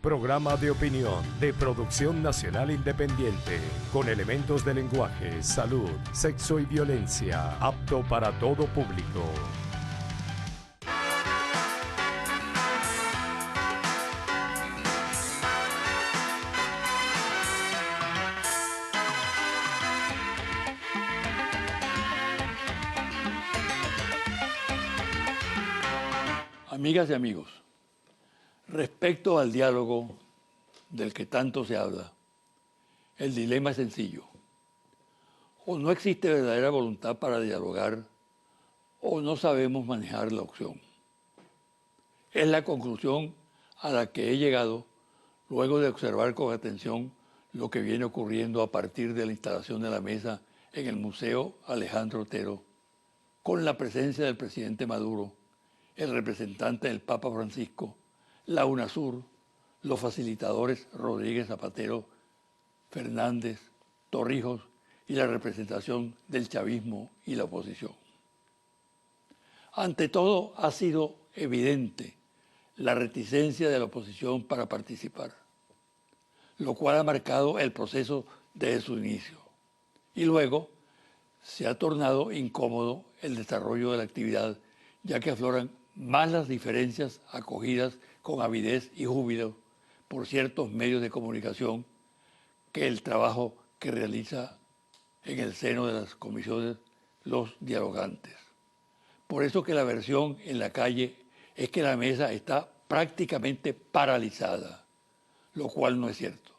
Programa de opinión de producción nacional independiente, con elementos de lenguaje, salud, sexo y violencia, apto para todo público. Amigas y amigos, respecto al diálogo del que tanto se habla, el dilema es sencillo. O no existe verdadera voluntad para dialogar, o no sabemos manejar la opción. Es la conclusión a la que he llegado luego de observar con atención lo que viene ocurriendo a partir de la instalación de la mesa en el Museo Alejandro Otero, con la presencia del presidente Maduro, el representante del Papa Francisco, la UNASUR, los facilitadores Rodríguez Zapatero, Fernández, Torrijos y la representación del chavismo y la oposición. Ante todo, ha sido evidente la reticencia de la oposición para participar, lo cual ha marcado el proceso desde su inicio. Y luego se ha tornado incómodo el desarrollo de la actividad, ya que afloran más las diferencias acogidas con avidez y júbilo por ciertos medios de comunicación que el trabajo que realiza en el seno de las comisiones los dialogantes. Por eso que la versión en la calle es que la mesa está prácticamente paralizada, lo cual no es cierto.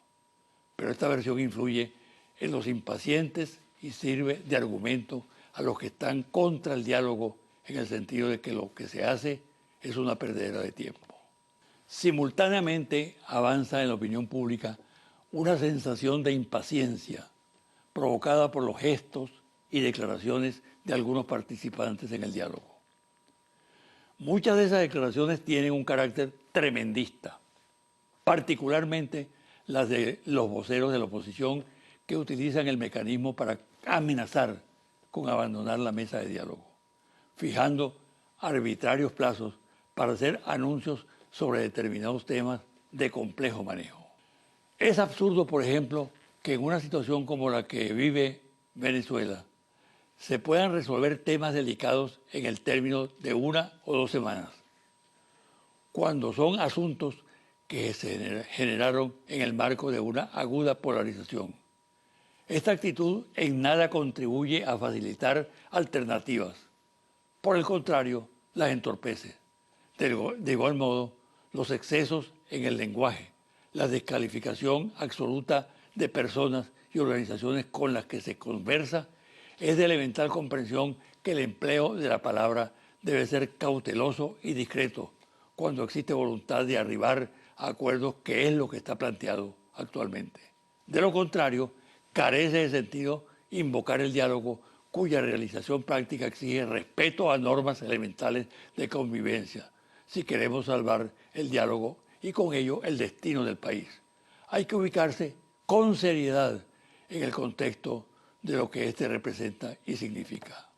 Pero esta versión influye en los impacientes y sirve de argumento a los que están contra el diálogo, en el sentido de que lo que se hace es una perdedera de tiempo. Simultáneamente avanza en la opinión pública una sensación de impaciencia provocada por los gestos y declaraciones de algunos participantes en el diálogo. Muchas de esas declaraciones tienen un carácter tremendista, particularmente las de los voceros de la oposición que utilizan el mecanismo para amenazar con abandonar la mesa de diálogo, fijando arbitrarios plazos para hacer anuncios sobre determinados temas de complejo manejo. Es absurdo, por ejemplo, que en una situación como la que vive Venezuela se puedan resolver temas delicados en el término de 1 o 2 semanas, cuando son asuntos que se generaron en el marco de una aguda polarización. Esta actitud en nada contribuye a facilitar alternativas. Por el contrario, las entorpece. De igual modo, los excesos en el lenguaje, la descalificación absoluta de personas y organizaciones con las que se conversa, es de elemental comprensión que el empleo de la palabra debe ser cauteloso y discreto cuando existe voluntad de arribar a acuerdos, que es lo que está planteado actualmente. De lo contrario, carece de sentido invocar el diálogo, cuya realización práctica exige respeto a normas elementales de convivencia, si queremos salvar el diálogo y con ello el destino del país. Hay que ubicarse con seriedad en el contexto de lo que éste representa y significa.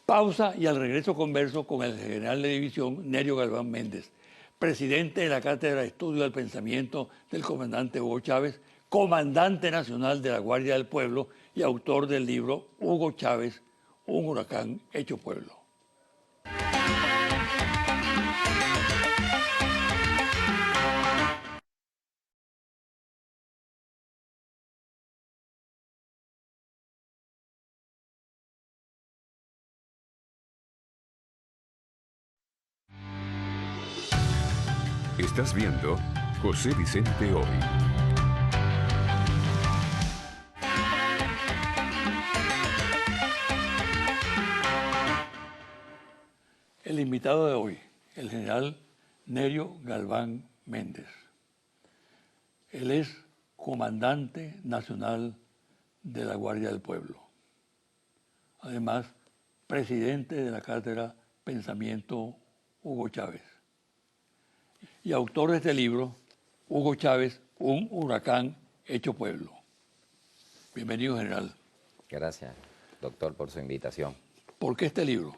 Pausa y al regreso converso con el general de división Nerio Galván Méndez, presidente de la Cátedra de Estudio del Pensamiento del comandante Hugo Chávez, comandante nacional de la Guardia del Pueblo y autor del libro Hugo Chávez, un huracán hecho pueblo. Estás viendo José Vicente Hoy. El invitado de hoy, el general Nerio Galván Méndez. Él es comandante nacional de la Guardia del Pueblo. Además, presidente de la Cátedra Pensamiento Hugo Chávez. Y autor de este libro, Hugo Chávez, un huracán hecho pueblo. Bienvenido, general. Gracias, doctor, por su invitación. ¿Por qué este libro?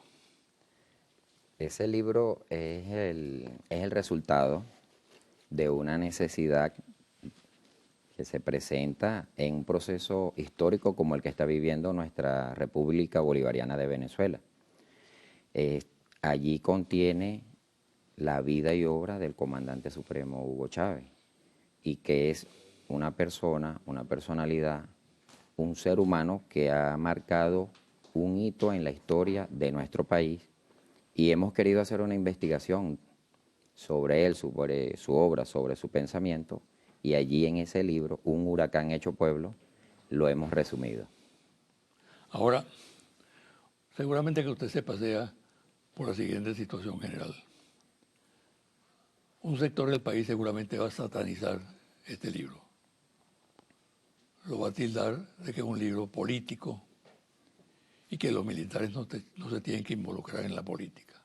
Ese libro es el resultado de una necesidad que se presenta en un proceso histórico como el que está viviendo nuestra República Bolivariana de Venezuela. Allí contiene la vida y obra del comandante supremo Hugo Chávez, y que es una persona, una personalidad, un ser humano que ha marcado un hito en la historia de nuestro país, y hemos querido hacer una investigación sobre él, sobre su obra, sobre su pensamiento, y allí en ese libro, Un huracán hecho pueblo, lo hemos resumido. Ahora, seguramente que usted se pasea por la siguiente situación general. Un sector del país seguramente va a satanizar este libro. Lo va a tildar de que es un libro político y que los militares no se tienen que involucrar en la política.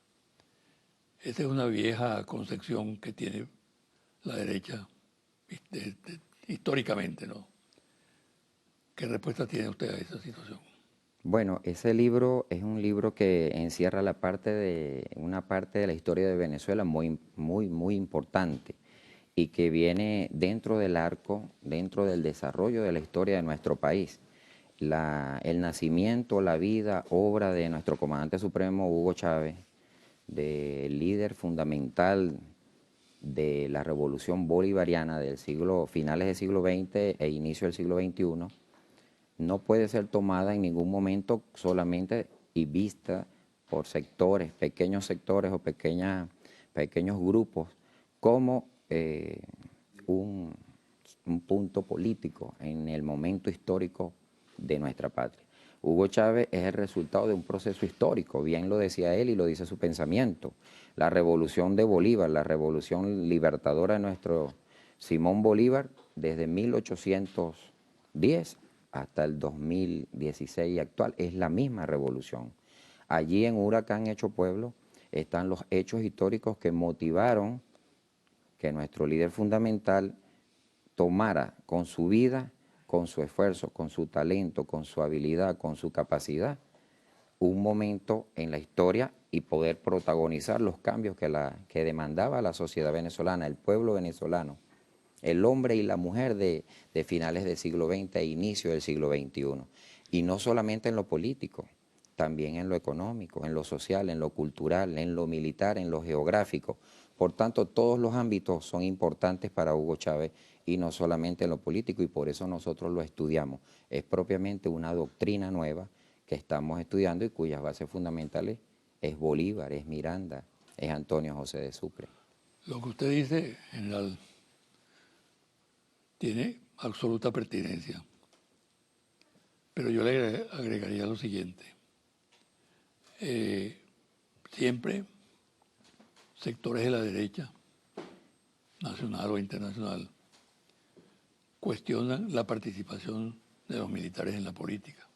Esa es una vieja concepción que tiene la derecha históricamente, ¿no? ¿Qué respuesta tiene usted a esa situación? Bueno, ese libro es un libro que encierra una parte de la historia de Venezuela muy importante, y que viene dentro del arco, dentro del desarrollo de la historia de nuestro país. El nacimiento, la vida, obra de nuestro comandante supremo Hugo Chávez, del líder fundamental de la revolución bolivariana del finales del siglo XX e inicio del siglo XXI, no puede ser tomada en ningún momento solamente y vista por pequeños sectores o pequeños grupos, como un punto político en el momento histórico de nuestra patria. Hugo Chávez es el resultado de un proceso histórico, bien lo decía él y lo dice su pensamiento. La revolución de Bolívar, la revolución libertadora de nuestro Simón Bolívar, desde 1810 hasta el 2016 actual, es la misma revolución. Allí en Huracán Hecho Pueblo están los hechos históricos que motivaron que nuestro líder fundamental tomara con su vida, con su esfuerzo, con su talento, con su habilidad, con su capacidad, un momento en la historia y poder protagonizar los cambios que demandaba la sociedad venezolana, el pueblo venezolano, el hombre y la mujer de finales del siglo XX e inicio del siglo XXI. Y no solamente en lo político, también en lo económico, en lo social, en lo cultural, en lo militar, en lo geográfico. Por tanto, todos los ámbitos son importantes para Hugo Chávez, y no solamente en lo político, y por eso nosotros lo estudiamos. Es propiamente una doctrina nueva que estamos estudiando y cuyas bases fundamentales es Bolívar, es Miranda, es Antonio José de Sucre. Lo que usted dice, general, tiene absoluta pertinencia, pero yo le agregaría lo siguiente. Siempre sectores de la derecha, nacional o internacional, cuestionan la participación de los militares en la política.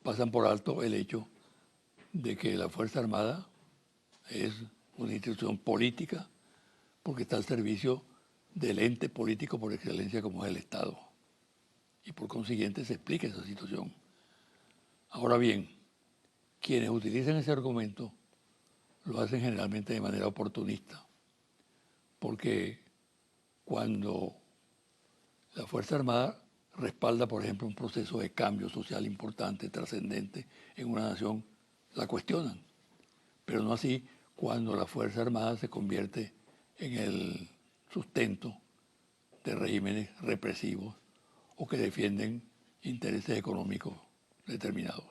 Pasan por alto el hecho de que la Fuerza Armada es una institución política porque está al servicio del ente político por excelencia como es el Estado. Y por consiguiente se explica esa situación. Ahora bien, quienes utilizan ese argumento lo hacen generalmente de manera oportunista, porque cuando la Fuerza Armada respalda, por ejemplo, un proceso de cambio social importante, trascendente en una nación, la cuestionan. Pero no así cuando la Fuerza Armada se convierte en el sustento de regímenes represivos o que defienden intereses económicos determinados.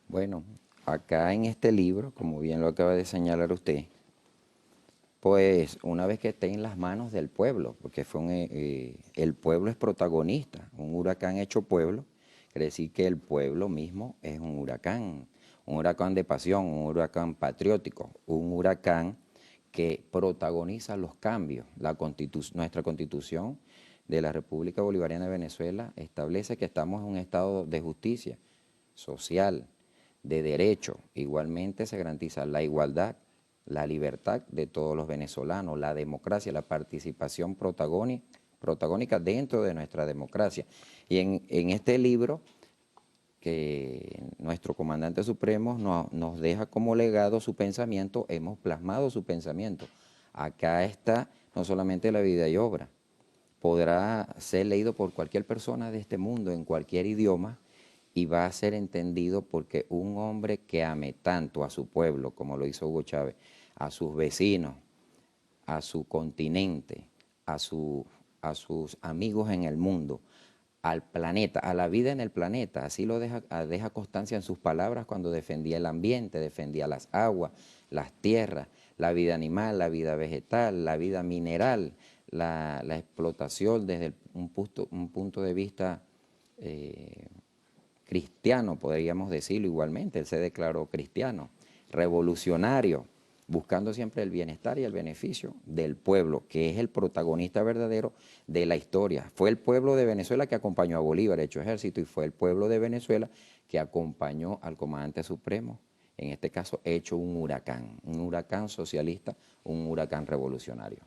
Bueno, acá en este libro, como bien lo acaba de señalar usted, pues una vez que esté en las manos del pueblo, porque el pueblo es protagonista, un huracán hecho pueblo, quiere decir que el pueblo mismo es un huracán de pasión, un huracán patriótico, un huracán que protagoniza los cambios. Nuestra Constitución de la República Bolivariana de Venezuela establece que estamos en un estado de justicia social, de derecho. Igualmente se garantiza la igualdad, la libertad de todos los venezolanos, la democracia, la participación protagónica dentro de nuestra democracia. Y en este libro que nuestro comandante supremo nos deja como legado su pensamiento, hemos plasmado su pensamiento. Acá está no solamente la vida y obra, podrá ser leído por cualquier persona de este mundo en cualquier idioma y va a ser entendido porque un hombre que ame tanto a su pueblo, como lo hizo Hugo Chávez, a sus vecinos, a su continente, a sus amigos en el mundo, al planeta, a la vida en el planeta. Así lo deja constancia en sus palabras cuando defendía el ambiente, defendía las aguas, las tierras, la vida animal, la vida vegetal, la vida mineral, la explotación desde un punto de vista cristiano, podríamos decirlo igualmente. Él se declaró cristiano, revolucionario, buscando siempre el bienestar y el beneficio del pueblo, que es el protagonista verdadero de la historia. Fue el pueblo de Venezuela que acompañó a Bolívar, hecho ejército, y fue el pueblo de Venezuela que acompañó al comandante supremo, en este caso hecho un huracán socialista, un huracán revolucionario.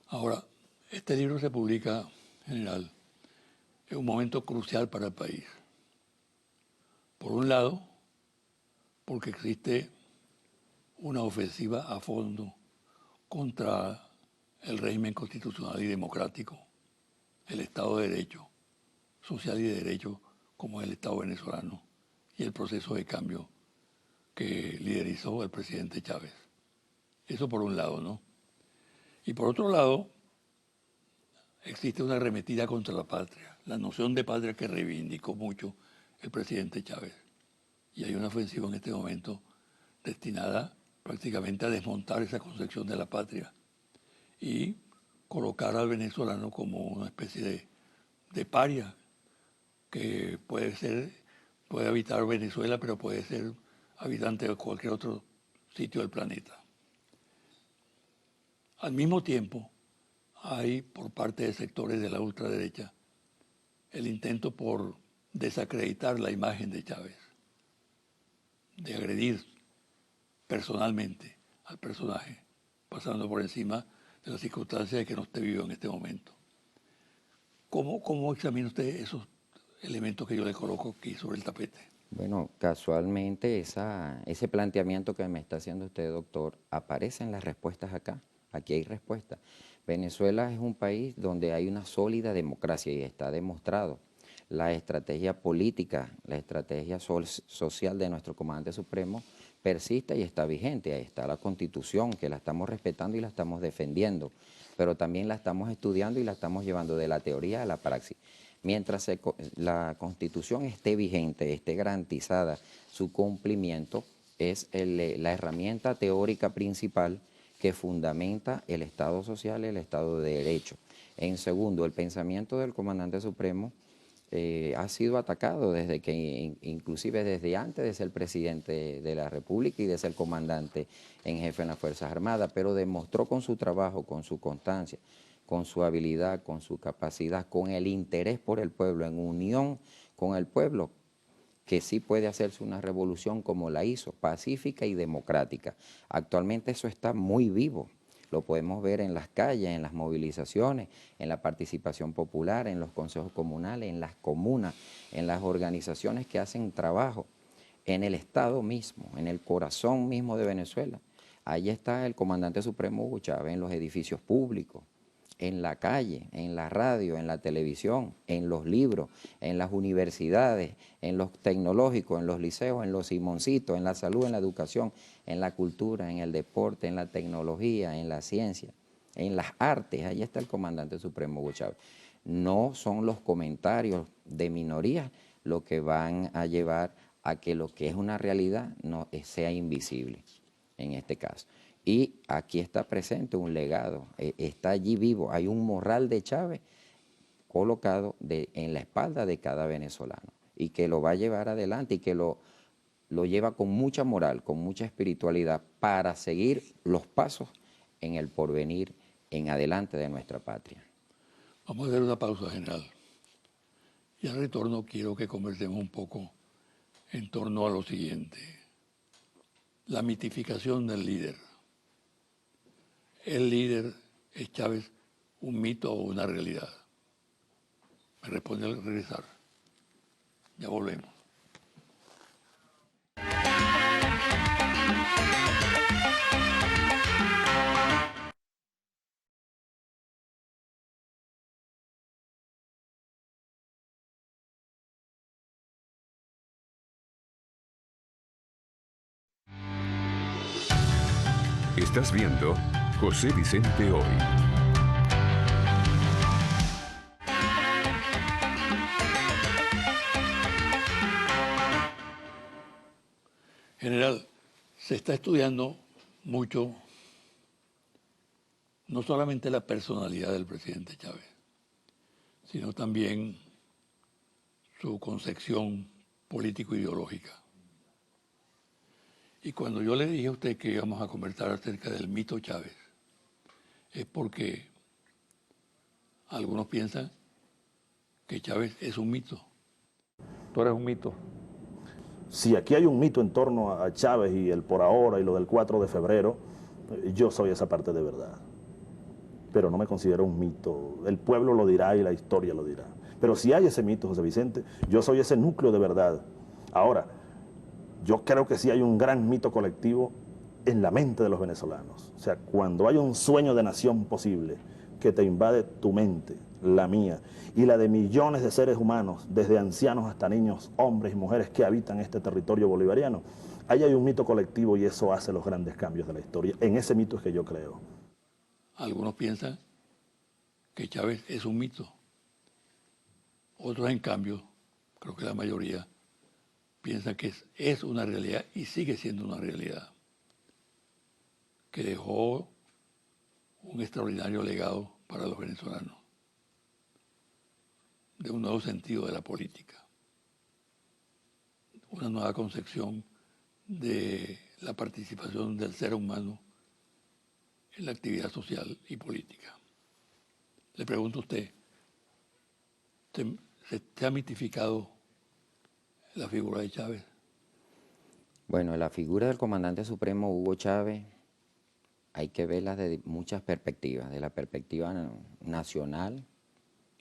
Ahora, este libro se publica, general, en un momento crucial para el país. Por un lado, porque existe una ofensiva a fondo contra el régimen constitucional y democrático, el Estado de Derecho, social y de derecho, como es el Estado venezolano, y el proceso de cambio que liderizó el presidente Chávez. Eso por un lado, ¿no? Y por otro lado, existe una arremetida contra la patria, la noción de patria que reivindicó mucho el presidente Chávez. Y hay una ofensiva en este momento destinada prácticamente a desmontar esa concepción de la patria y colocar al venezolano como una especie de paria que puede habitar Venezuela, pero puede ser habitante de cualquier otro sitio del planeta. Al mismo tiempo, hay por parte de sectores de la ultraderecha el intento por desacreditar la imagen de Chávez, de agredir personalmente al personaje, pasando por encima de las circunstancias de que no esté vivo en este momento. ¿Cómo examina usted esos elementos que yo le coloco aquí sobre el tapete? Bueno, casualmente ese planteamiento que me está haciendo usted, doctor, aparece en las respuestas acá. Aquí hay respuestas. Venezuela es un país donde hay una sólida democracia y está demostrado. La estrategia política, la estrategia social de nuestro comandante supremo persiste y está vigente. Ahí está la Constitución, que la estamos respetando y la estamos defendiendo, pero también la estamos estudiando y la estamos llevando de la teoría a la praxis. Mientras la Constitución esté vigente, esté garantizada su cumplimiento, es la herramienta teórica principal que fundamenta el Estado social y el Estado de Derecho. En segundo, el pensamiento del comandante supremo ha sido atacado desde que, inclusive desde antes de ser presidente de la República y de ser comandante en jefe en las Fuerzas Armadas, pero demostró con su trabajo, con su constancia, con su habilidad, con su capacidad, con el interés por el pueblo, en unión con el pueblo, que sí puede hacerse una revolución como la hizo, pacífica y democrática. Actualmente eso está muy vivo. Lo podemos ver en las calles, en las movilizaciones, en la participación popular, en los consejos comunales, en las comunas, en las organizaciones que hacen trabajo, en el Estado mismo, en el corazón mismo de Venezuela. Ahí está el comandante supremo Hugo Chávez, en los edificios públicos, en la calle, en la radio, en la televisión, en los libros, en las universidades, en los tecnológicos, en los liceos, en los simoncitos, en la salud, en la educación, en la cultura, en el deporte, en la tecnología, en la ciencia, en las artes. Ahí está el comandante supremo Hugo Chávez. No son los comentarios de minorías lo que van a llevar a que lo que es una realidad no sea invisible en este caso. Y aquí está presente un legado, está allí vivo, hay un morral de Chávez colocado en la espalda de cada venezolano y que lo va a llevar adelante y que lo lleva con mucha moral, con mucha espiritualidad para seguir los pasos en el porvenir, en adelante de nuestra patria. Vamos a hacer una pausa, general. Y al retorno quiero que conversemos un poco en torno a lo siguiente: la mitificación del líder. ¿El líder es Chávez un mito o una realidad? Me responde al regresar. Ya volvemos. Estás viendo José Vicente Hoy. General, se está estudiando mucho no solamente la personalidad del presidente Chávez, sino también su concepción político-ideológica. Y cuando yo le dije a usted que íbamos a conversar acerca del mito Chávez, es porque algunos piensan que Chávez es un mito. Tú eres un mito. Si aquí hay un mito en torno a Chávez y el por ahora y lo del 4 de febrero, yo soy esa parte de verdad. Pero no me considero un mito. El pueblo lo dirá y la historia lo dirá. Pero si hay ese mito, José Vicente, yo soy ese núcleo de verdad. Ahora, yo creo que sí hay un gran mito colectivo en la mente de los venezolanos. O sea, cuando hay un sueño de nación posible que te invade tu mente, la mía, y la de millones de seres humanos, desde ancianos hasta niños, hombres y mujeres que habitan este territorio bolivariano, ahí hay un mito colectivo y eso hace los grandes cambios de la historia. En ese mito es que yo creo. Algunos piensan que Chávez es un mito. Otros, en cambio, creo que la mayoría, piensan que es una realidad y sigue siendo una realidad, que dejó un extraordinario legado para los venezolanos, de un nuevo sentido de la política, una nueva concepción de la participación del ser humano en la actividad social y política. Le pregunto a usted, ¿se ha mitificado la figura de Chávez? Bueno, la figura del comandante supremo Hugo Chávez hay que verla desde muchas perspectivas, desde la perspectiva nacional,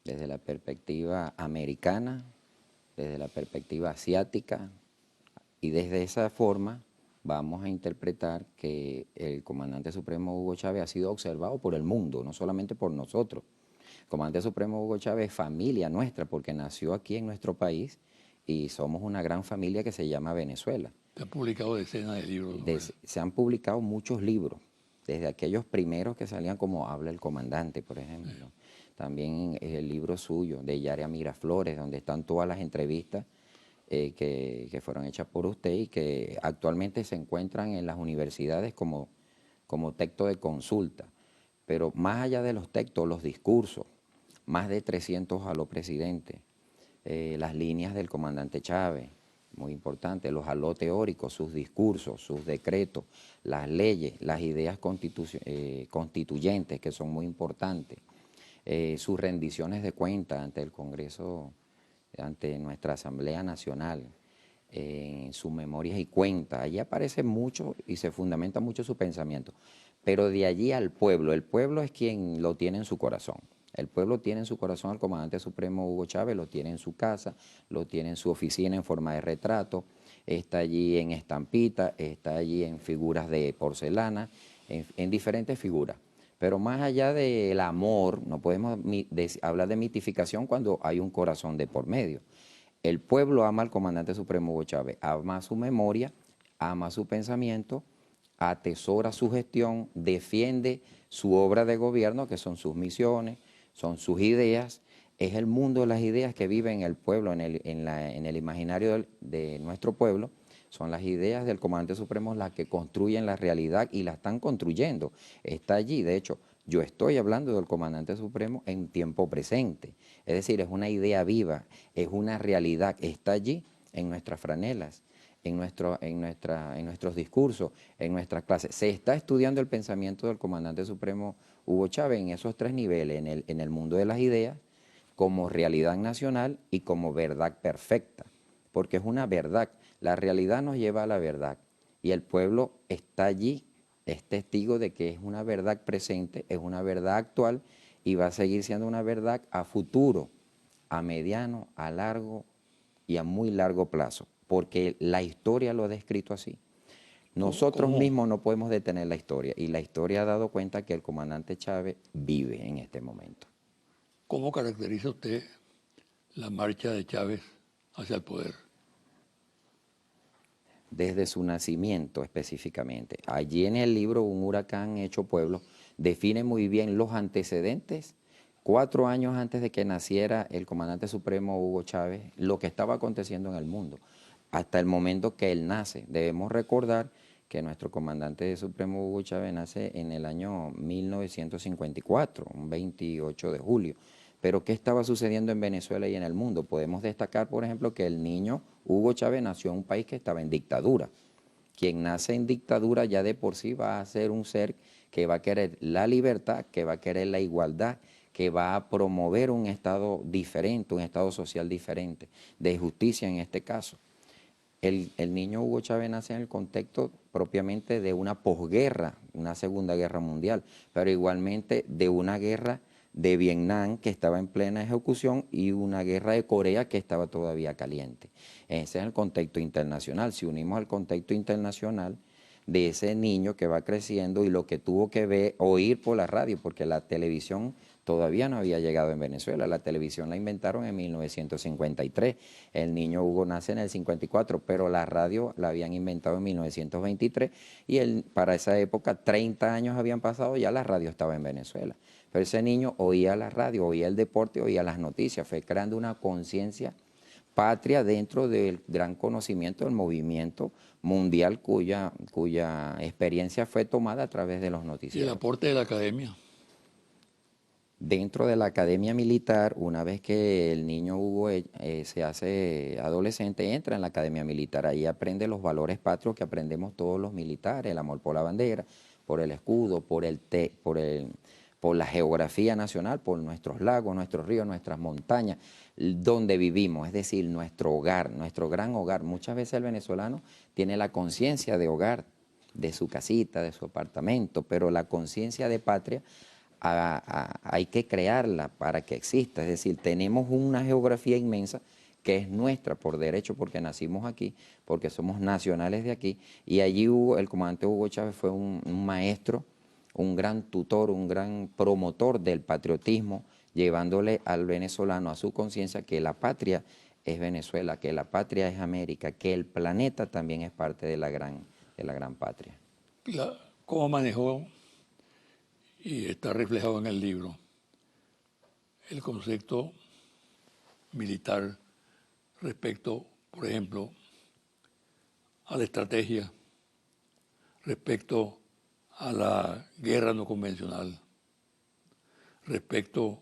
desde la perspectiva americana, desde la perspectiva asiática, y desde esa forma vamos a interpretar que el comandante supremo Hugo Chávez ha sido observado por el mundo, no solamente por nosotros. El comandante supremo Hugo Chávez es familia nuestra porque nació aquí en nuestro país y somos una gran familia que se llama Venezuela. Se han publicado decenas de libros. Se han publicado muchos libros, desde aquellos primeros que salían como Habla el Comandante, por ejemplo. Sí. También el libro suyo, de Yarea Miraflores, donde están todas las entrevistas que fueron hechas por usted y que actualmente se encuentran en las universidades como texto de consulta. Pero más allá de los textos, los discursos, más de 300 a los presidentes, las líneas del comandante Chávez, muy importante, los halos teóricos, sus discursos, sus decretos, las leyes, las ideas constituyentes, que son muy importantes, sus rendiciones de cuentas ante el Congreso, ante nuestra Asamblea Nacional, sus memorias y cuentas. Allí aparece mucho y se fundamenta mucho su pensamiento. Pero de allí al pueblo, el pueblo es quien lo tiene en su corazón. El pueblo tiene en su corazón al comandante supremo Hugo Chávez, lo tiene en su casa, lo tiene en su oficina en forma de retrato, está allí en estampita, está allí en figuras de porcelana, en diferentes figuras. Pero más allá del amor, no podemos hablar de mitificación cuando hay un corazón de por medio. El pueblo ama al comandante supremo Hugo Chávez, ama su memoria, ama su pensamiento, atesora su gestión, defiende su obra de gobierno, que son sus misiones, son sus ideas, es el mundo de las ideas que vive en el pueblo, en el imaginario de nuestro pueblo. Son las ideas del comandante supremo las que construyen la realidad y la están construyendo. Está allí, de hecho, yo estoy hablando del comandante supremo en tiempo presente. Es decir, es una idea viva, es una realidad, está allí en nuestras franelas, en nuestros discursos, en nuestras clases. Se está estudiando el pensamiento del comandante supremo Hugo Chávez en esos tres niveles, en el mundo de las ideas, como realidad nacional y como verdad perfecta, porque es una verdad. La realidad nos lleva a la verdad y el pueblo está allí, es testigo de que es una verdad presente, es una verdad actual y va a seguir siendo una verdad a futuro, a mediano, a largo y a muy largo plazo, porque la historia lo ha descrito así. Nosotros mismos no podemos detener la historia y la historia ha dado cuenta que el comandante Chávez vive en este momento. ¿Cómo caracteriza usted la marcha de Chávez hacia el poder? desde su nacimiento específicamente. Allí en el libro Un huracán hecho pueblo define muy bien los antecedentes, 4 años antes de que naciera el comandante supremo Hugo Chávez, lo que estaba aconteciendo en el mundo, hasta el momento que él nace. Debemos recordar que nuestro comandante supremo Hugo Chávez nace en el año 1954, un 28 de julio. Pero ¿qué estaba sucediendo en Venezuela y en el mundo? Podemos destacar, por ejemplo, que el niño Hugo Chávez nació en un país que estaba en dictadura. Quien nace en dictadura ya de por sí va a ser un ser que va a querer la libertad, que va a querer la igualdad, que va a promover un Estado diferente, un Estado social diferente, de justicia en este caso. El niño Hugo Chávez nace en el contexto propiamente de una posguerra, una Segunda Guerra Mundial, pero igualmente de una guerra de Vietnam que estaba en plena ejecución y una guerra de Corea que estaba todavía caliente. Ese es el contexto internacional. Si unimos al contexto internacional de ese niño que va creciendo y lo que tuvo que ver, oír por la radio, porque la televisión todavía no había llegado en Venezuela. La televisión la inventaron en 1953. El niño Hugo nace en el 54, pero la radio la habían inventado en 1923 y para esa época, 30 años habían pasado, ya la radio estaba en Venezuela. Pero ese niño oía la radio, oía el deporte, oía las noticias, fue creando una conciencia patria dentro del gran conocimiento del movimiento mundial cuya experiencia fue tomada a través de los Y noticieros. el aporte de la academia. Dentro de la academia militar, una vez que el niño Hugo se hace adolescente, entra en la academia militar. Ahí aprende los valores patrios que aprendemos todos los militares, el amor por la bandera, por el escudo, por la geografía nacional, por nuestros lagos, nuestros ríos, nuestras montañas, donde vivimos, es decir, nuestro hogar, nuestro gran hogar. Muchas veces el venezolano tiene la conciencia de hogar, de su casita, de su apartamento, pero la conciencia de patria hay que crearla para que exista. Es decir, tenemos una geografía inmensa que es nuestra por derecho, porque nacimos aquí, porque somos nacionales de aquí, y allí el comandante Hugo Chávez fue un maestro, un gran tutor, un gran promotor del patriotismo, llevándole al venezolano a su conciencia que la patria es Venezuela, que la patria es América, que el planeta también es parte de la gran patria. ¿Cómo manejó, y está reflejado en el libro, el concepto militar respecto, por ejemplo, a la estrategia, respecto a la guerra no convencional, respecto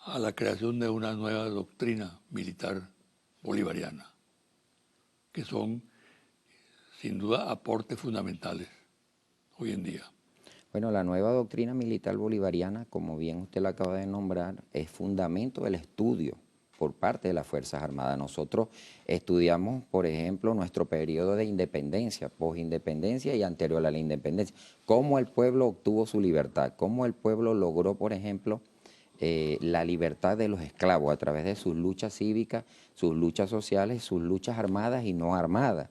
a la creación de una nueva doctrina militar bolivariana, que son sin duda aportes fundamentales hoy en día? Bueno, la nueva doctrina militar bolivariana, como bien usted la acaba de nombrar, es fundamento del estudio por parte de las Fuerzas Armadas. Nosotros estudiamos, por ejemplo, nuestro periodo de independencia, posindependencia y anterior a la independencia, cómo el pueblo obtuvo su libertad, cómo el pueblo logró, por ejemplo, la libertad de los esclavos a través de sus luchas cívicas, sus luchas sociales, sus luchas armadas y no armadas.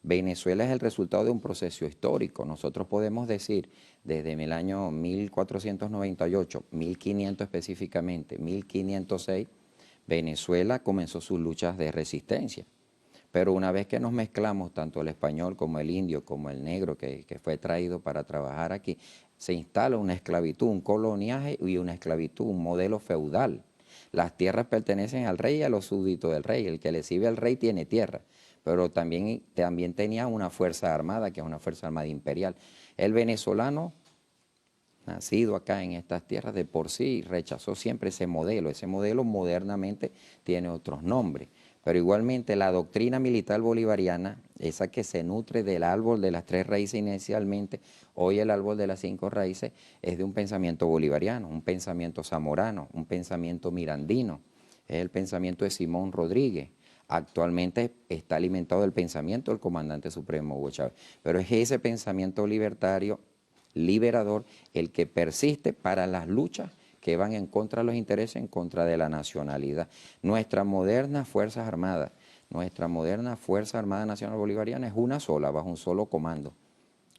Venezuela es el resultado de un proceso histórico. Nosotros podemos decir, desde el año 1498, 1500 específicamente, 1506, Venezuela comenzó sus luchas de resistencia. Pero una vez que nos mezclamos, tanto el español como el indio, como el negro que fue traído para trabajar aquí, se instala una esclavitud, un coloniaje y una esclavitud, un modelo feudal. Las tierras pertenecen al rey y a los súbditos del rey. El que le sirve al rey tiene tierra, pero también tenía una fuerza armada, que es una fuerza armada imperial. El venezolano, nacido acá en estas tierras, de por sí rechazó siempre ese modelo. Ese modelo modernamente tiene otros nombres. Pero igualmente la doctrina militar bolivariana, esa que se nutre del árbol de las 3 raíces inicialmente, hoy el árbol de las 5 raíces, es de un pensamiento bolivariano, un pensamiento zamorano, un pensamiento mirandino, es el pensamiento de Simón Rodríguez. Actualmente está alimentado del pensamiento del comandante supremo Hugo Chávez, pero es ese pensamiento libertario, liberador, el que persiste para las luchas que van en contra de los intereses, en contra de la nacionalidad. Nuestra moderna Fuerzas Armadas, nuestra moderna Fuerza Armada Nacional Bolivariana es una sola, bajo un solo comando.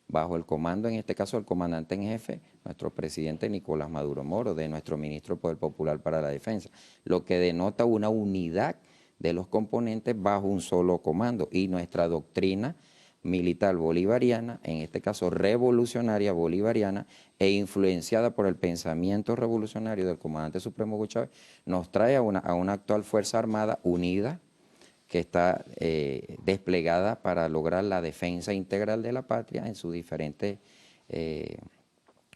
Bajo el comando, en este caso, del comandante en jefe, nuestro presidente Nicolás Maduro Moro, de nuestro ministro del Poder Popular para la Defensa, lo que denota una unidad de los componentes bajo un solo comando. Y nuestra doctrina militar bolivariana, en este caso revolucionaria bolivariana, e influenciada por el pensamiento revolucionario del comandante supremo Hugo Chávez, nos trae a una actual Fuerza Armada unida, que está desplegada para lograr la defensa integral de la patria en sus diferentes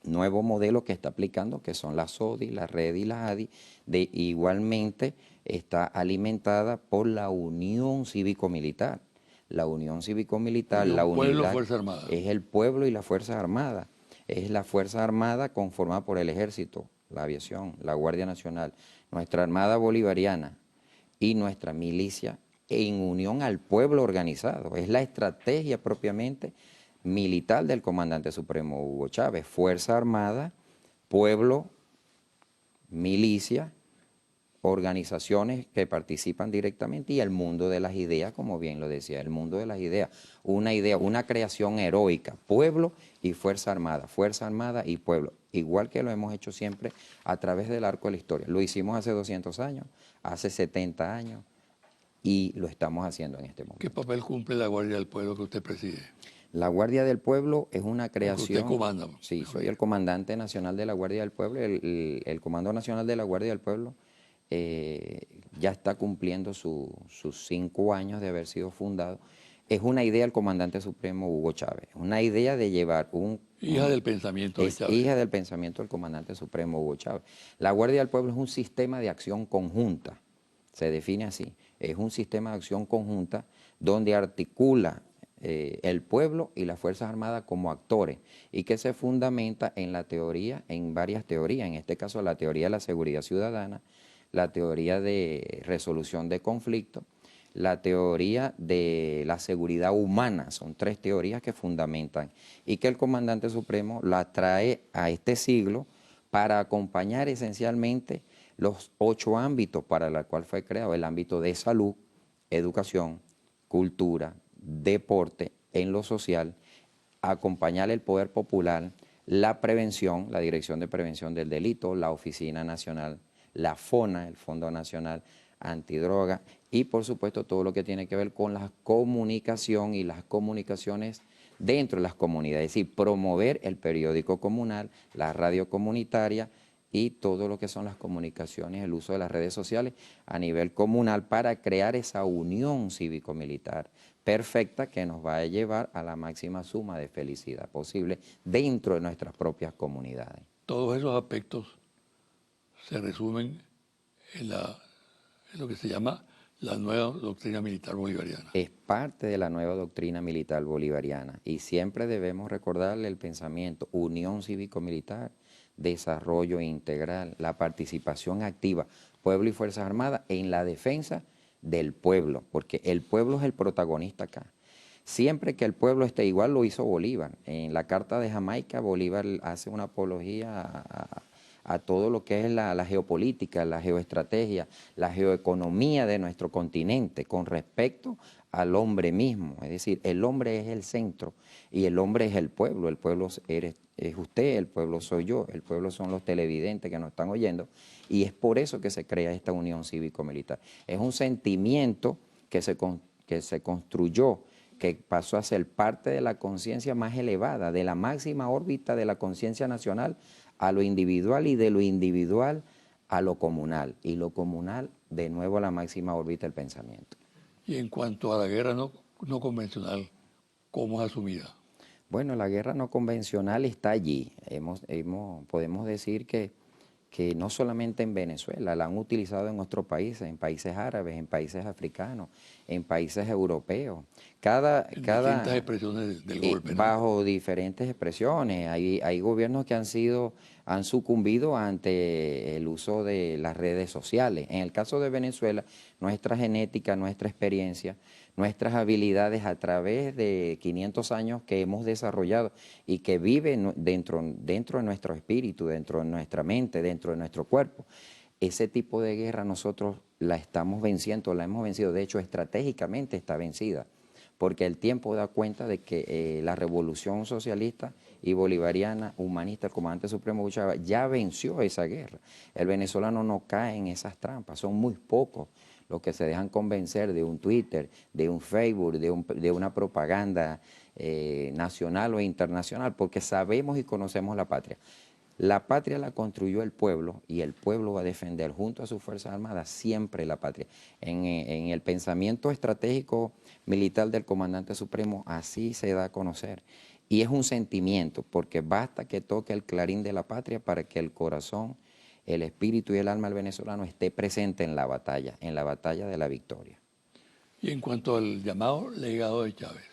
nuevos modelos que está aplicando, que son las SODI, la RED y la ADI. Igualmente está alimentada por la Unión Cívico-Militar. La Unión Cívico-Militar, la unidad, es el pueblo y las Fuerzas Armadas. Es la Fuerza Armada conformada por el Ejército, la Aviación, la Guardia Nacional, nuestra Armada Bolivariana y nuestra milicia en unión al pueblo organizado. Es la estrategia propiamente militar del comandante supremo Hugo Chávez. Fuerza Armada, pueblo, milicia, organizaciones que participan directamente y el mundo de las ideas, como bien lo decía, el mundo de las ideas, una creación heroica, pueblo y Fuerza Armada y pueblo, igual que lo hemos hecho siempre a través del arco de la historia. Lo hicimos hace 200 años, hace 70 años y lo estamos haciendo en este momento. ¿Qué papel cumple la Guardia del Pueblo que usted preside? La Guardia del Pueblo es una creación... Usted comanda. Sí, soy el comandante nacional de la Guardia del Pueblo, el Comando Nacional de la Guardia del Pueblo. Ya está cumpliendo sus 5 años de haber sido fundado. Es una idea del comandante supremo Hugo Chávez, una idea de llevar hija del pensamiento de Chávez. Hija del pensamiento del comandante supremo Hugo Chávez. La Guardia del Pueblo es un sistema de acción conjunta, se define así. Es un sistema de acción conjunta donde articula el pueblo y las Fuerzas Armadas como actores y que se fundamenta en la teoría, en varias teorías, en este caso la teoría de la seguridad ciudadana, la teoría de resolución de conflictos, la teoría de la seguridad humana. Son 3 teorías que fundamentan y que el comandante supremo la trae a este siglo para acompañar esencialmente los 8 ámbitos para los cuales fue creado: el ámbito de salud, educación, cultura, deporte, en lo social, acompañar el poder popular, la prevención, la Dirección de Prevención del Delito, la Oficina Nacional, la FONA, el Fondo Nacional Antidroga, y por supuesto todo lo que tiene que ver con la comunicación y las comunicaciones dentro de las comunidades, es decir, promover el periódico comunal, la radio comunitaria y todo lo que son las comunicaciones, el uso de las redes sociales a nivel comunal para crear esa unión cívico-militar perfecta que nos va a llevar a la máxima suma de felicidad posible dentro de nuestras propias comunidades. Todos esos aspectos se resumen en lo que se llama la nueva doctrina militar bolivariana. Es parte de la nueva doctrina militar bolivariana y siempre debemos recordarle el pensamiento: unión cívico-militar, desarrollo integral, la participación activa, pueblo y Fuerzas Armadas en la defensa del pueblo, porque el pueblo es el protagonista acá. Siempre que el pueblo esté, igual lo hizo Bolívar. En la Carta de Jamaica, Bolívar hace una apología a todo lo que es la geopolítica, la geoestrategia, la geoeconomía de nuestro continente con respecto al hombre mismo. Es decir, el hombre es el centro y el hombre es el pueblo es usted, el pueblo soy yo, el pueblo son los televidentes que nos están oyendo y es por eso que se crea esta unión cívico-militar. Es un sentimiento que se construyó, que pasó a ser parte de la conciencia más elevada, de la máxima órbita de la conciencia nacional a lo individual y de lo individual a lo comunal, y lo comunal de nuevo a la máxima órbita del pensamiento. Y en cuanto a la guerra no convencional, ¿cómo es asumida? Bueno, la guerra no convencional está allí. Podemos decir que no solamente en Venezuela, la han utilizado en otros países, en países árabes, en países africanos, en países europeos. Distintas expresiones del golpe, ¿no? Bajo diferentes expresiones. Hay gobiernos que han sucumbido ante el uso de las redes sociales. En el caso de Venezuela, nuestra genética, nuestra experiencia, nuestras habilidades a través de 500 años que hemos desarrollado y que viven dentro de nuestro espíritu, dentro de nuestra mente, dentro de nuestro cuerpo. Ese tipo de guerra nosotros la estamos venciendo, la hemos vencido, de hecho estratégicamente está vencida, porque el tiempo da cuenta de que la revolución socialista y bolivariana, humanista, el comandante supremo Hugo Chávez ya venció esa guerra. El venezolano no cae en esas trampas, son muy pocos los que se dejan convencer de un Twitter, de un Facebook, de una propaganda nacional o internacional, porque sabemos y conocemos la patria. La patria la construyó el pueblo y el pueblo va a defender junto a sus Fuerzas Armadas siempre la patria. En el pensamiento estratégico militar del comandante supremo así se da a conocer. Y es un sentimiento, porque basta que toque el clarín de la patria para que el corazón, el espíritu y el alma del venezolano esté presente en la batalla de la victoria. Y en cuanto al llamado legado de Chávez,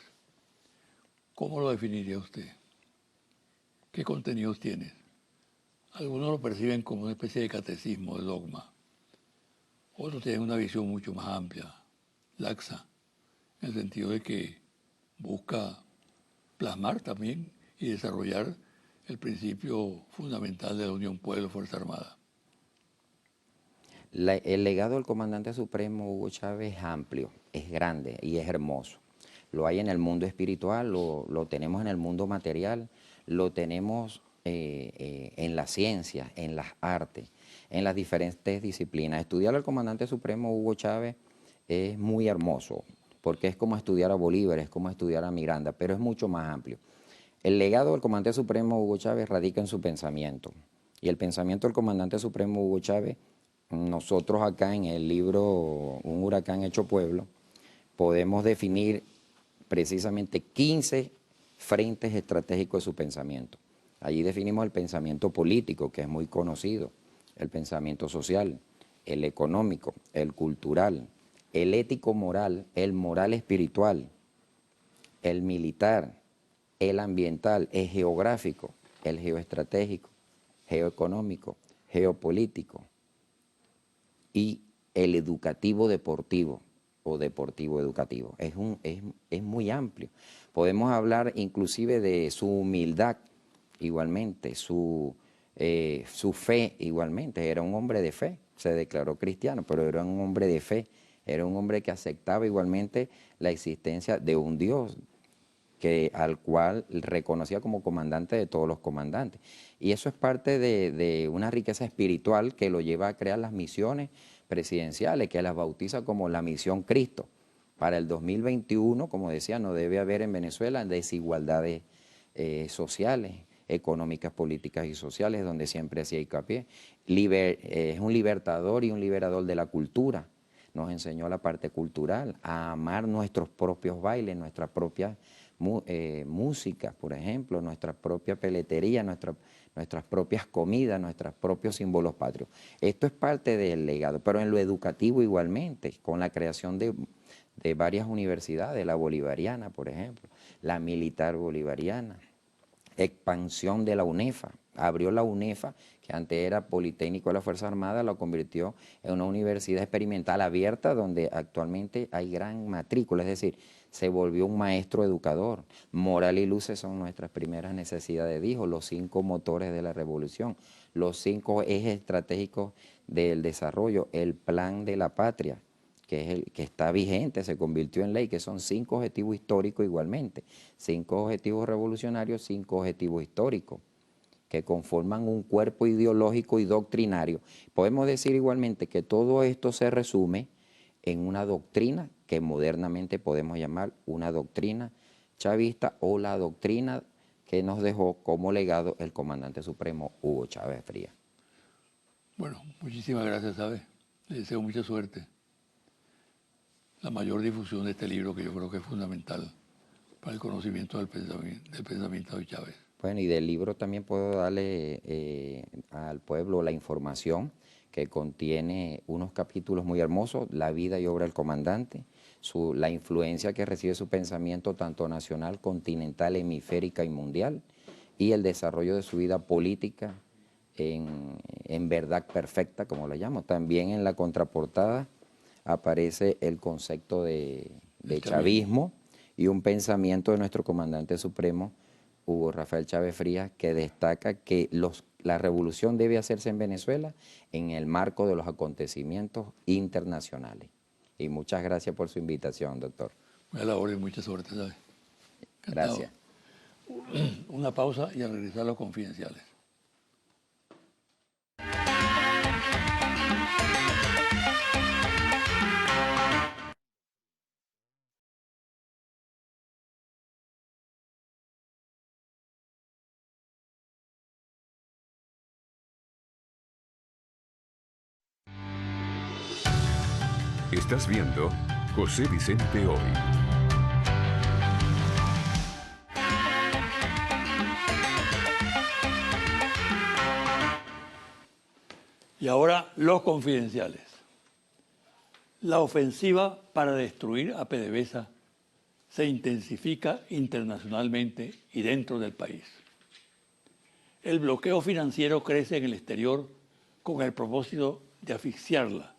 ¿cómo lo definiría usted? ¿Qué contenidos tiene? Algunos lo perciben como una especie de catecismo, de dogma. Otros tienen una visión mucho más amplia, laxa, en el sentido de que busca plasmar también y desarrollar el principio fundamental de la unión pueblo-Fuerza Armada. El legado del comandante supremo Hugo Chávez es amplio, es grande y es hermoso. Lo hay en el mundo espiritual, lo tenemos en el mundo material, lo tenemos en la ciencia, en las artes, en las diferentes disciplinas. Estudiar al comandante supremo Hugo Chávez es muy hermoso, porque es como estudiar a Bolívar, es como estudiar a Miranda, pero es mucho más amplio. El legado del comandante supremo Hugo Chávez radica en su pensamiento, y el pensamiento del comandante supremo Hugo Chávez, nosotros acá en el libro Un huracán hecho pueblo, podemos definir precisamente 15 frentes estratégicos de su pensamiento. Allí definimos el pensamiento político, que es muy conocido, el pensamiento social, el económico, el cultural, el ético-moral, el moral espiritual, el militar, el ambiental, el geográfico, el geoestratégico, geoeconómico, geopolítico y el educativo-deportivo o deportivo-educativo. Es muy amplio. Podemos hablar inclusive de su humildad, igualmente, su fe igualmente. Era un hombre de fe, se declaró cristiano, pero era un hombre de fe, era un hombre que aceptaba igualmente la existencia de un Dios, al cual reconocía como comandante de todos los comandantes. Y eso es parte de una riqueza espiritual que lo lleva a crear las misiones presidenciales, que las bautiza como la misión Cristo. Para el 2021, como decía, no debe haber en Venezuela desigualdades sociales, económicas, políticas y sociales, donde siempre hacía hincapié. Es un libertador y un liberador de la cultura. Nos enseñó la parte cultural, a amar nuestros propios bailes, nuestras propias música, por ejemplo, nuestra propia peletería, nuestras propias comidas, nuestros propios símbolos patrios. Esto es parte del legado, pero en lo educativo igualmente, con la creación de varias universidades, la bolivariana, por ejemplo, la militar bolivariana, expansión de la UNEFA, abrió la UNEFA, que antes era Politécnico de la Fuerza Armada, lo convirtió en una universidad experimental abierta donde actualmente hay gran matrícula, es decir, se volvió un maestro educador. Moral y luces son nuestras primeras necesidades, dijo, los 5 motores de la revolución, los 5 ejes estratégicos del desarrollo, el plan de la patria, que es el que está vigente, se convirtió en ley, que son 5 objetivos históricos igualmente, 5 objetivos revolucionarios, 5 objetivos históricos, que conforman un cuerpo ideológico y doctrinario. Podemos decir igualmente que todo esto se resume en una doctrina que modernamente podemos llamar una doctrina chavista o la doctrina que nos dejó como legado el comandante supremo Hugo Chávez Frías. Bueno, muchísimas gracias, ¿sabes? Le deseo mucha suerte. La mayor difusión de este libro, que yo creo que es fundamental para el conocimiento del pensamiento de Chávez. Bueno, y del libro también puedo darle al pueblo la información que contiene unos capítulos muy hermosos, la vida y obra del comandante, la influencia que recibe su pensamiento tanto nacional, continental, hemisférica y mundial, y el desarrollo de su vida política en verdad perfecta, como la llamo. También en la contraportada aparece el concepto de chavismo y un pensamiento de nuestro comandante supremo, Hugo Rafael Chávez Frías, que destaca que la revolución debe hacerse en Venezuela en el marco de los acontecimientos internacionales. Y muchas gracias por su invitación, doctor. Muy a la orden, mucha suerte, ¿sabes? Encantado. Gracias. Una pausa y a regresar a los confidenciales. Estás viendo José Vicente Hoy. Y ahora los confidenciales. La ofensiva para destruir a PDVSA se intensifica internacionalmente y dentro del país. El bloqueo financiero crece en el exterior con el propósito de asfixiarla.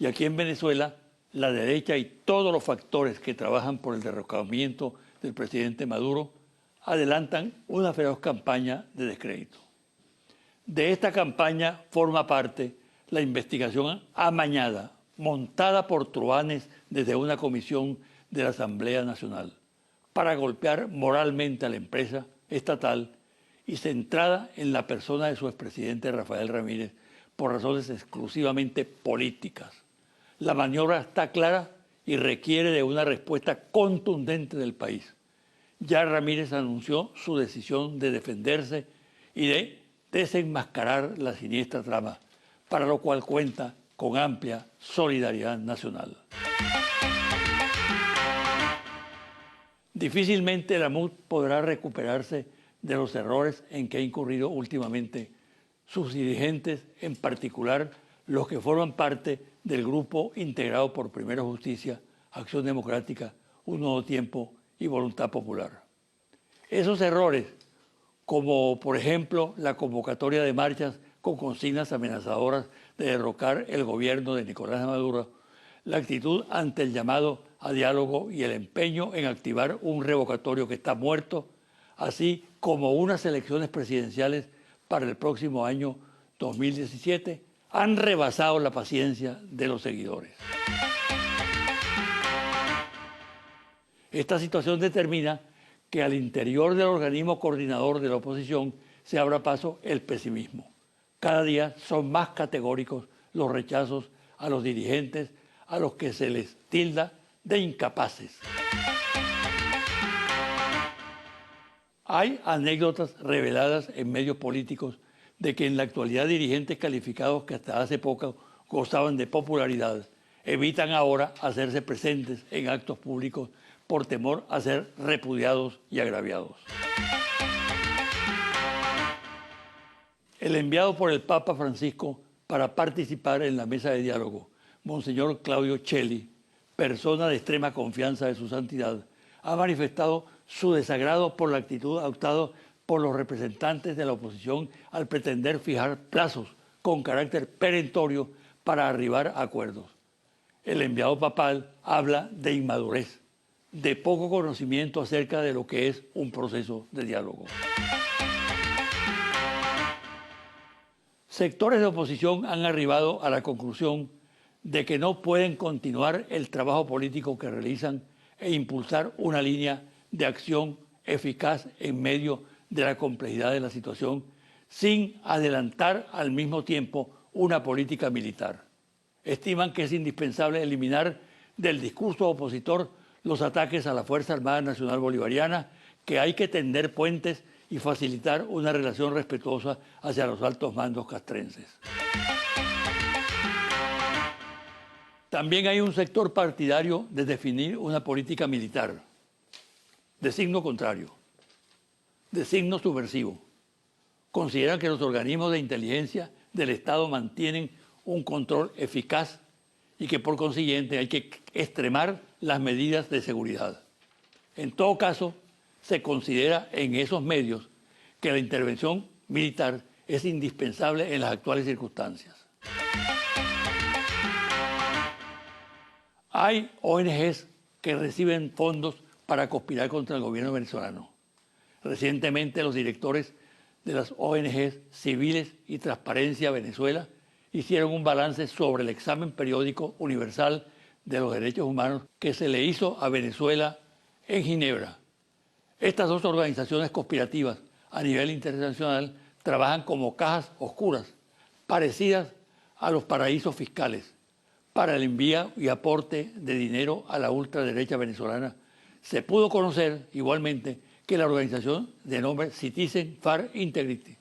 Y aquí en Venezuela, la derecha y todos los factores que trabajan por el derrocamiento del presidente Maduro adelantan una feroz campaña de descrédito. De esta campaña forma parte la investigación amañada, montada por truhanes desde una comisión de la Asamblea Nacional, para golpear moralmente a la empresa estatal y centrada en la persona de su expresidente Rafael Ramírez por razones exclusivamente políticas. La maniobra está clara y requiere de una respuesta contundente del país. Ya Ramírez anunció su decisión de defenderse y de desenmascarar la siniestra trama, para lo cual cuenta con amplia solidaridad nacional. Difícilmente la MUD podrá recuperarse de los errores en que ha incurrido últimamente sus dirigentes, en particular los que forman parte del grupo integrado por Primero Justicia, Acción Democrática, Un Nuevo Tiempo y Voluntad Popular. Esos errores, como por ejemplo la convocatoria de marchas con consignas amenazadoras de derrocar el gobierno de Nicolás Maduro, la actitud ante el llamado a diálogo y el empeño en activar un revocatorio que está muerto, así como unas elecciones presidenciales para el próximo año 2017, han rebasado la paciencia de los seguidores. Esta situación determina que al interior del organismo coordinador de la oposición se abra paso el pesimismo. Cada día son más categóricos los rechazos a los dirigentes a los que se les tilda de incapaces. Hay anécdotas reveladas en medios políticos de que en la actualidad dirigentes calificados que hasta hace poco gozaban de popularidad evitan ahora hacerse presentes en actos públicos por temor a ser repudiados y agraviados. El enviado por el Papa Francisco para participar en la mesa de diálogo, Monseñor Claudio Celli, persona de extrema confianza de su santidad, ha manifestado su desagrado por la actitud adoptada por los representantes de la oposición al pretender fijar plazos con carácter perentorio para arribar a acuerdos. El enviado papal habla de inmadurez, de poco conocimiento acerca de lo que es un proceso de diálogo. Sectores de oposición han arribado a la conclusión de que no pueden continuar el trabajo político que realizan e impulsar una línea de acción eficaz en medio de la complejidad de la situación, sin adelantar al mismo tiempo una política militar. Estiman que es indispensable eliminar del discurso opositor los ataques a la Fuerza Armada Nacional Bolivariana, que hay que tender puentes y facilitar una relación respetuosa hacia los altos mandos castrenses. También hay un sector partidario de definir una política militar de signo contrario, de signo subversivo. Consideran que los organismos de inteligencia del Estado mantienen un control eficaz y que por consiguiente hay que extremar las medidas de seguridad. En todo caso, se considera en esos medios que la intervención militar es indispensable en las actuales circunstancias. Hay ONGs que reciben fondos para conspirar contra el gobierno venezolano. Recientemente los directores de las ONGs Civiles y Transparencia Venezuela hicieron un balance sobre el examen periódico universal de los Derechos Humanos que se le hizo a Venezuela en Ginebra. Estas dos organizaciones conspirativas a nivel internacional trabajan como cajas oscuras, parecidas a los paraísos fiscales, para el envío y aporte de dinero a la ultraderecha venezolana. Se pudo conocer igualmente que la organización de nombre Citizen Far Integrity,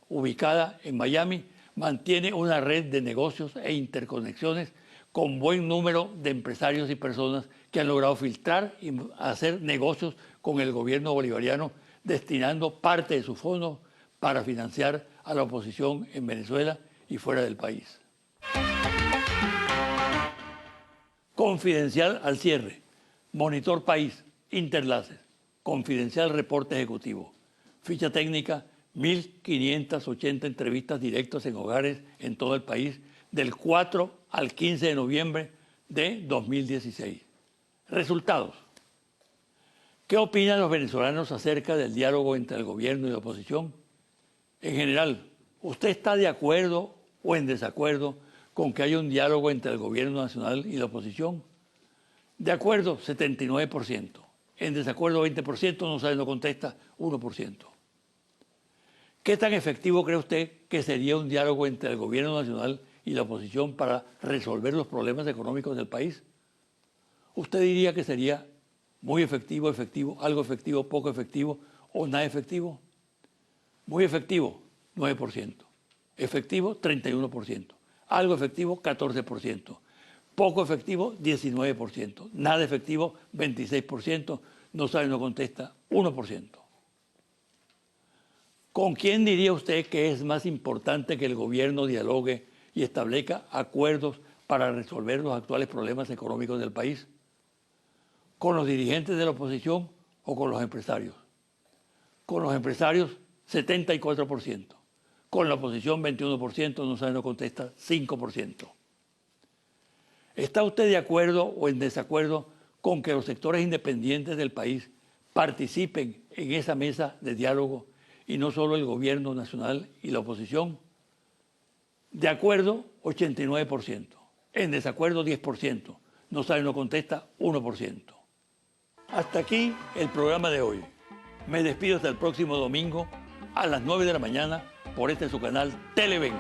ubicada en Miami, mantiene una red de negocios e interconexiones con buen número de empresarios y personas que han logrado filtrar y hacer negocios con el gobierno bolivariano, destinando parte de sus fondos para financiar a la oposición en Venezuela y fuera del país. Confidencial al cierre. Monitor País, Interlaces, Confidencial Reporte Ejecutivo. Ficha técnica, 1.580 entrevistas directas en hogares en todo el país del 4 al 15 de noviembre de 2016. Resultados. ¿Qué opinan los venezolanos acerca del diálogo entre el gobierno y la oposición? En general, ¿usted está de acuerdo o en desacuerdo con que haya un diálogo entre el gobierno nacional y la oposición? De acuerdo, 79%. En desacuerdo, 20%. No sabe, no contesta, 1%. ¿Qué tan efectivo cree usted que sería un diálogo entre el gobierno nacional y la oposición para resolver los problemas económicos del país? ¿Usted diría que sería muy efectivo, efectivo, algo efectivo, poco efectivo o nada efectivo? Muy efectivo, 9%. Efectivo, 31%. Algo efectivo, 14%. Poco efectivo, 19%. Nada efectivo, 26%. No sabe, no contesta, 1%. ¿Con quién diría usted que es más importante que el gobierno dialogue y establezca acuerdos para resolver los actuales problemas económicos del país? ¿Con los dirigentes de la oposición o con los empresarios? Con los empresarios, 74%. Con la oposición, 21%, no sabe, no contesta, 5%. ¿Está usted de acuerdo o en desacuerdo con que los sectores independientes del país participen en esa mesa de diálogo y no solo el gobierno nacional y la oposición? De acuerdo, 89%. En desacuerdo, 10%. No sabe, no contesta, 1%. Hasta aquí el programa de hoy. Me despido hasta el próximo domingo a las 9 de la mañana por este su canal Televen.